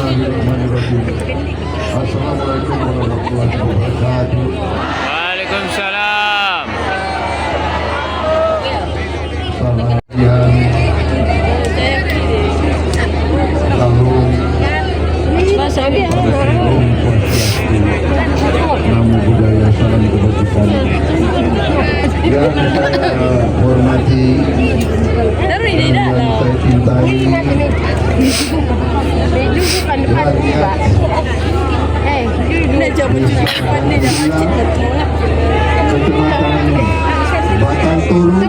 Bismillahirrahmanirrahim. Assalamualaikum warahmatullahi wabarakatuh. Waalaikumsalam. Selamat siang. Salam pada Om Swastiastu, Namo Buddhaya, salam kebajikan. Yang saya hormati dan yang saya cintai, Kecamatan Batang Toru,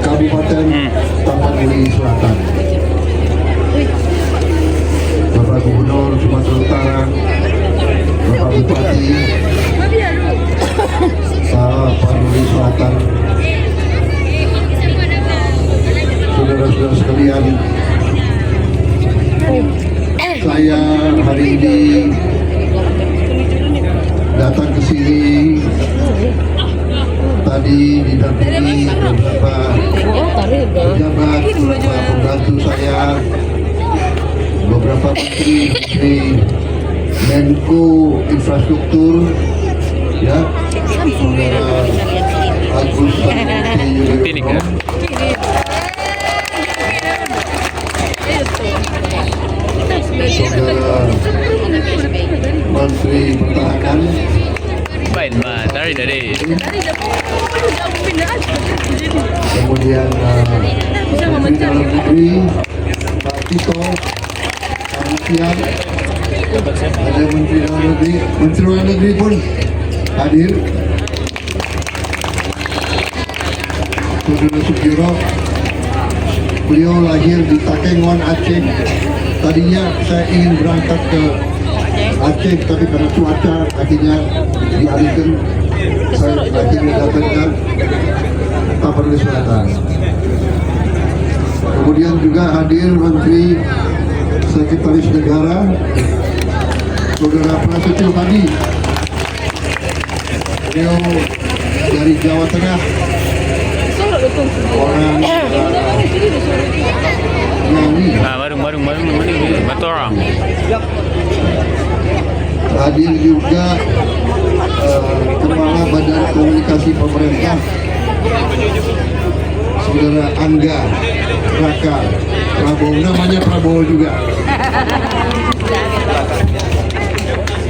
Kabupaten Tapanuli Selatan. Bapak Gubernur Sumatera Utara, Bapak Bupati Tapanuli Selatan, saudara-saudara sekalian, saya hari ini datang ke sini tadi didampingi beberapa pejabat, beberapa pembantu saya, beberapa menteri Menko Infrastruktur, ya, Saudara Agus Yudhoyono, Saudara Menteri Pertahanan, Baik, Mbak. Tarik dari. kemudian Menteri Dalam Negeri Pak Tito Karnavian, ada Menteri Dalam Negeri, Menteri Luar Negeri pun hadir, Saudara Sugiro, beliau lahir di Takengon, Aceh. Tadinya saya ingin berangkat ke Aceh, tapi karena cuaca akhirnya dialihkan. Saya akhirnya datang ke Tapanuli Selatan. Kemudian juga hadir Menteri Sekretaris Negara, Saudara Prasetyo Hadi. Beliau dari Jawa Tengah, orang Ngawi. Barung. Betul orang. Hadir juga Kepala Badan Komunikasi Pemerintah, Saudara Angga Raka Prabowo, namanya Prabowo juga,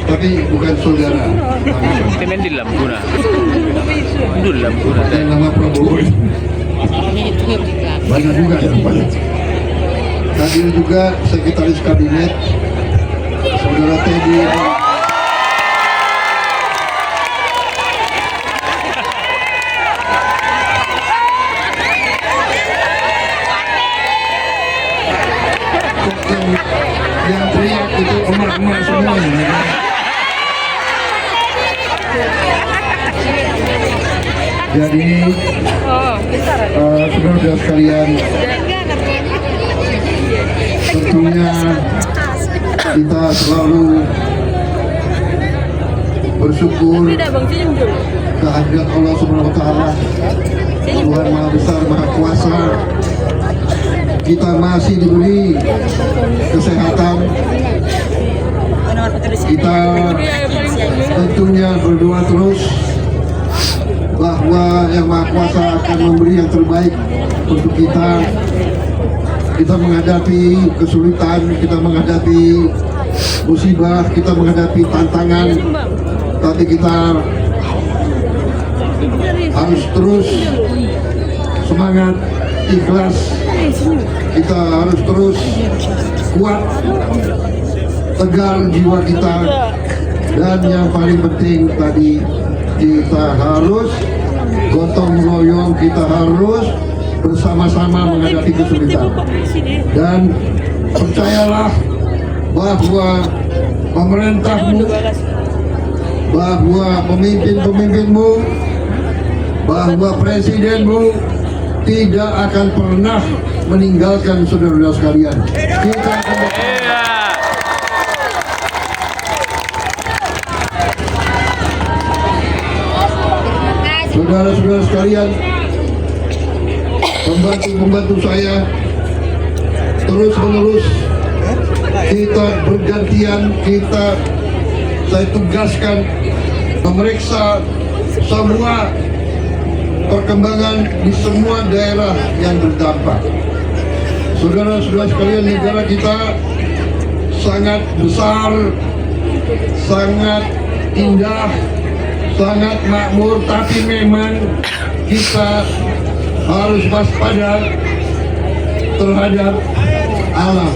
tapi bukan saudara. Temen di Lampuna. Dulu Lampuna. Ada nama Prabowo. Banyak juga ya, banyak. Hadir juga Sekretaris Kabinet, Saudara Teddy. Yang teriak itu emak-emak semua. Jadi saudara-saudara sekalian, tentunya kita selalu bersyukur kehadirat Allah Subhanahu wa Ta'ala, Tuhan Maha Besar Maha Kuasa. Kita masih diberi kesehatan. Kita tentunya berdoa terus bahwa Yang Maha Kuasa akan memberi yang terbaik untuk kita. Kita menghadapi kesulitan, kita menghadapi musibah, kita menghadapi tantangan, tapi kita harus terus semangat, ikhlas. Kita harus terus kuat, tegar jiwa kita, dan yang paling penting tadi, kita harus gotong royong, kita harus bersama-sama menghadapi kesulitan. Dan percayalah bahwa pemerintahmu, bahwa pemimpin-pemimpinmu, bahwa presidenmu tidak akan pernah meninggalkan saudara-saudara sekalian. Kita akan saudara-saudara sekalian, pembantu-pembantu saya terus menerus kita bergantian, saya tugaskan memeriksa semua perkembangan di semua daerah yang berdampak. Saudara-saudara sekalian, negara kita sangat besar, sangat indah, sangat makmur, tapi memang kita harus waspada terhadap alam.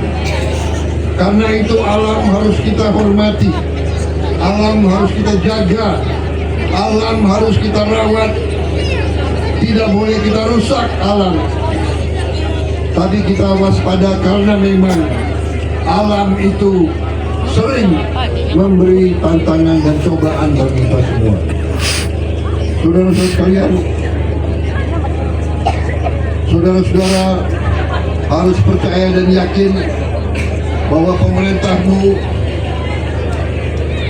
Karena itu alam harus kita hormati, alam harus kita jaga, alam harus kita rawat. Tidak boleh kita rusak alam, tapi kita waspada karena memang alam itu sering memberi tantangan dan cobaan bagi kita semua. Saudara-saudara sekalian, saudara-saudara harus percaya dan yakin bahwa pemerintahmu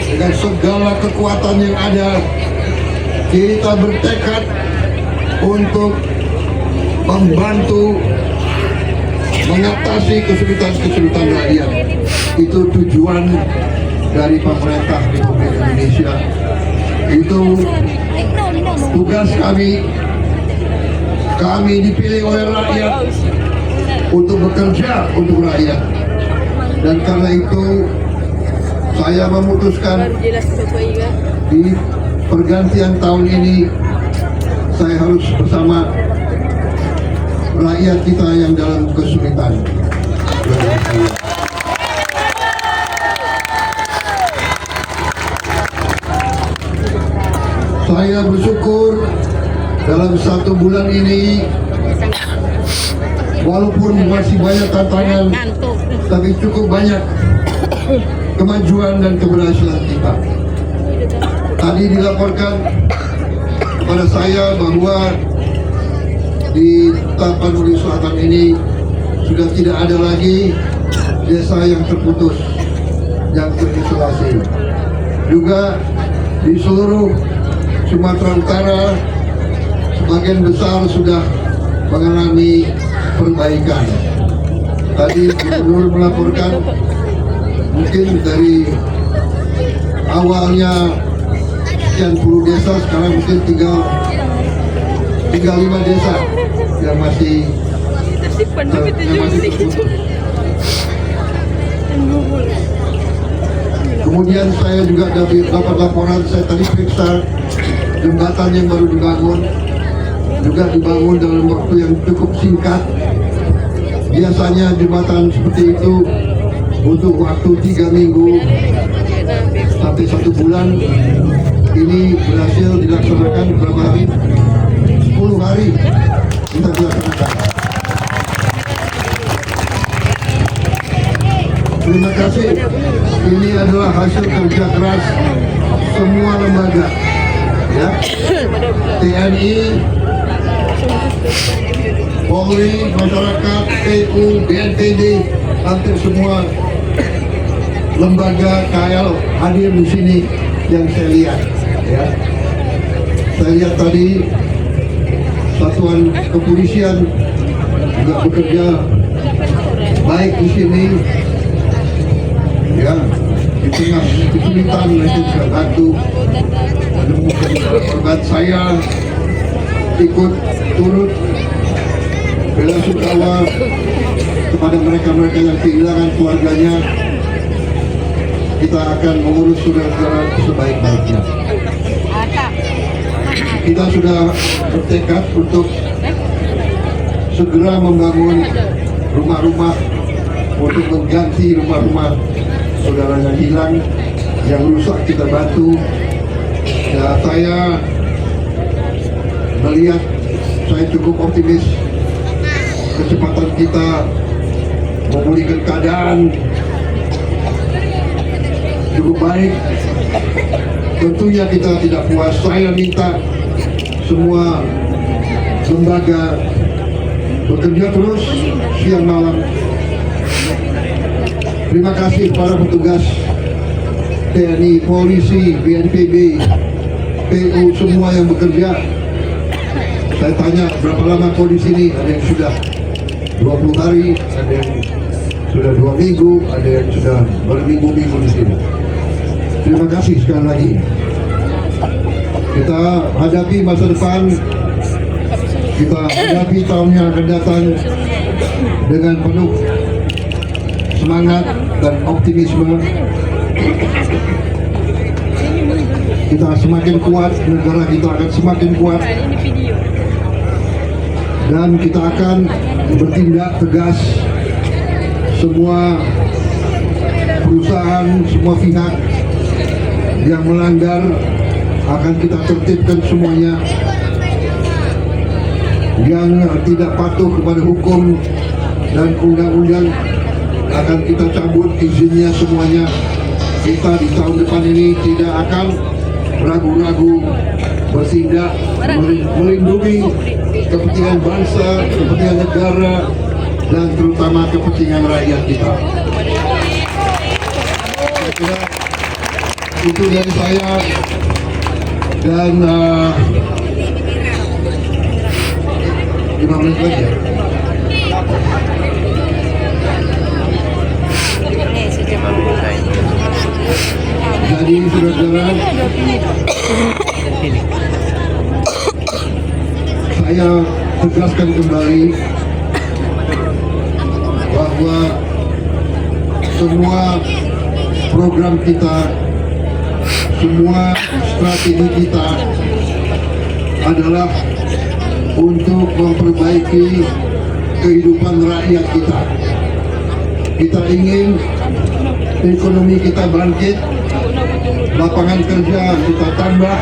dengan segala kekuatan yang ada, kita bertekad untuk membantu mengatasi kesulitan-kesulitan rakyat. Itu tujuan dari pemerintah Republik Indonesia. Itu tugas kami. Kami dipilih oleh rakyat untuk bekerja untuk rakyat. Dan karena itu saya memutuskan di pergantian tahun ini saya harus bersama rakyat kita yang dalam kesulitan. Saya bersyukur dalam 1 bulan ini, walaupun masih banyak tantangan, tapi cukup banyak kemajuan dan keberhasilan kita. Tadi dilaporkan kepada saya bahwa di Tapanuli Selatan ini sudah tidak ada lagi desa yang terputus, yang terisolasi. Juga di seluruh Sumatera Utara sebagian besar sudah mengalami perbaikan. Tadi Gubernur melaporkan mungkin dari awalnya sekian puluh desa, sekarang mungkin tinggal 5 desa yang masih terputus. Kemudian saya juga dapat laporan, saya tadi periksa jembatan yang baru dibangun, juga dibangun dalam waktu yang cukup singkat. Biasanya jembatan seperti itu butuh waktu 3 minggu sampai 1 bulan. Ini berhasil dilaksanakan berapa hari? 10 hari kita dilaksanakan. Terima kasih. Ini adalah hasil kerja keras semua lembaga, ya. TNI, Polri, masyarakat, PU, BNPB, hampir semua lembaga KL hadir di sini yang saya lihat, ya. Saya lihat tadi satuan kepolisian juga bekerja baik di sini, ya. Di tengah kesulitan mereka juga bantu menemukan korban. Saya ikut turut belasungkawa kepada mereka-mereka yang kehilangan keluarganya. Kita akan mengurus saudara-saudara sebaik-baiknya. Kita sudah bertekad untuk segera membangun rumah-rumah untuk mengganti rumah-rumah saudara yang hilang, yang rusak kita bantu. Ya, saya melihat, saya cukup optimis kecepatan kita memulihkan keadaan cukup baik. Tentunya kita tidak puas. Saya minta semua lembaga bekerja terus siang malam. Terima kasih para petugas TNI, polisi, BNPB, PU, semua yang bekerja. Saya tanya berapa lama kau di sini? Ada yang sudah 20 hari, ada yang sudah 2 minggu, ada yang sudah berminggu-minggu di sini. Terima kasih sekali lagi. Kita hadapi masa depan, kita hadapi tahun yang akan datang dengan penuh semangat dan optimisme. Kita semakin kuat, negara kita akan semakin kuat, dan kita akan bertindak tegas. Semua perusahaan, semua pihak yang melanggar akan kita tertibkan semuanya. Yang tidak patuh kepada hukum dan undang-undang akan kita cabut izinnya semuanya. Kita di tahun depan ini tidak akan ragu-ragu bertindak melindungi kepentingan bangsa, kepentingan negara, dan terutama kepentingan rakyat kita. Saya kira itu dari saya, dan 5 menit lagi ya. Jadi saudara-saudara, saya tegaskan kembali bahwa semua program kita, semua strategi kita adalah untuk memperbaiki kehidupan rakyat kita. Kita ingin ekonomi kita bangkit, lapangan kerja kita tambah.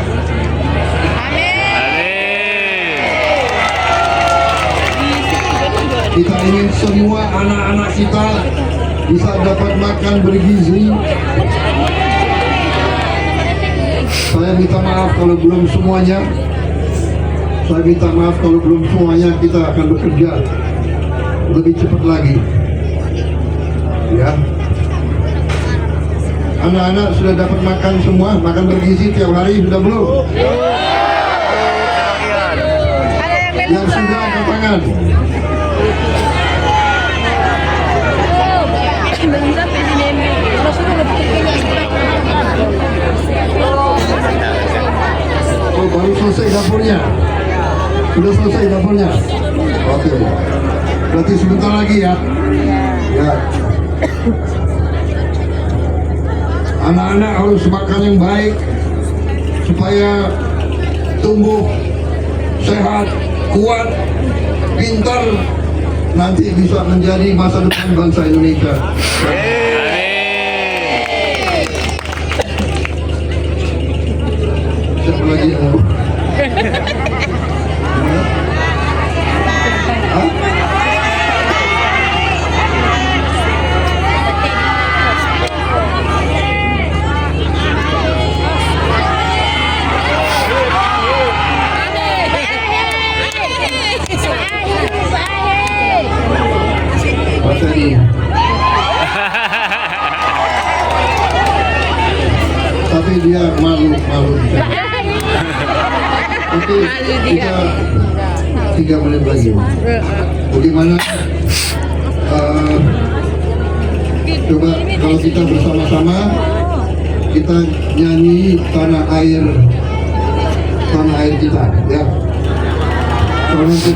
Kita ingin semua anak-anak kita bisa dapat makan bergizi. Saya minta maaf kalau belum semuanya. Saya minta maaf kalau belum semuanya. Kita akan bekerja lebih cepat lagi. Ya. Anak-anak sudah dapat makan semua, makan bergizi tiap hari sudah belum? Yang sudah angkat tangan. Oh, baru selesai dapurnya. Sudah selesai dapurnya. Oke. Berarti sebentar lagi ya. Ya. Anak-anak harus makan yang baik supaya tumbuh sehat, kuat, pintar, nanti bisa menjadi masa depan bangsa Indonesia. Siapa lagi yang mau? Hah? Tapi dia malu. Oke, kita 3 menit lagi. Bagaimana? Coba kalau kita bersama-sama kita nyanyi tanah air kita, ya. Kalau nanti